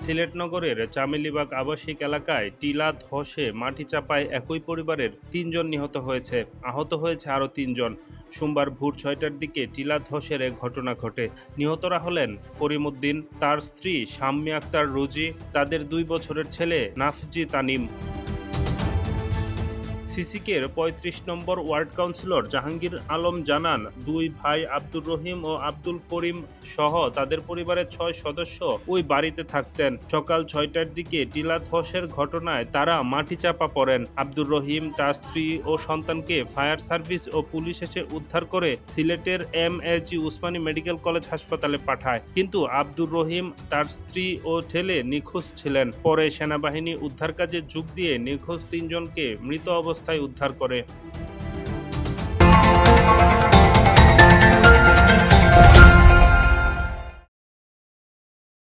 সিলেট নগরের চামেলিবাগ আবাসিক এলাকায় টিলা ধসে মাটি চাপায় একই পরিবারের ৩ জন নিহত হয়েছে। আহত হয়েছে আরও ৩ জন। সোমবার ভোর ৬টার দিকে টিলা ধসের এক ঘটনা ঘটে। নিহতরা হলেন করিমউদ্দিন, তার স্ত্রী শাম্মী আক্তার রুজি, তাদের ২ বছরের ছেলে নাফজি তানিম। সিসিকের ৩৫ নম্বর ওয়ার্ড কাউন্সিলর জাহাঙ্গীর আলম জানান, ২ ভাই আব্দুর রহিম ও আব্দুল করিম সহ তাদের পরিবারের ৬ সদস্য ওই বাড়িতে থাকতেন। সকাল ৬টার দিকে টিলা ধসের ঘটনায় তারা মাটি চাপা পড়েন। আব্দুর রহিম তার স্ত্রী ও সন্তানকে ফায়ার সার্ভিস ও পুলিশ এসে উদ্ধার করে সিলেটের এমএজি উসমানী মেডিকেল কলেজ হাসপাতালে পাঠায়। কিন্তু আব্দুর রহিম, তার স্ত্রী ও ছেলে নিখোঁজ ছিলেন। পরে সেনাবাহিনী উদ্ধার কাজে যোগ দিয়ে নিখোঁজ ৩ জনকে মৃত অবস্থায় উদ্ধার করে।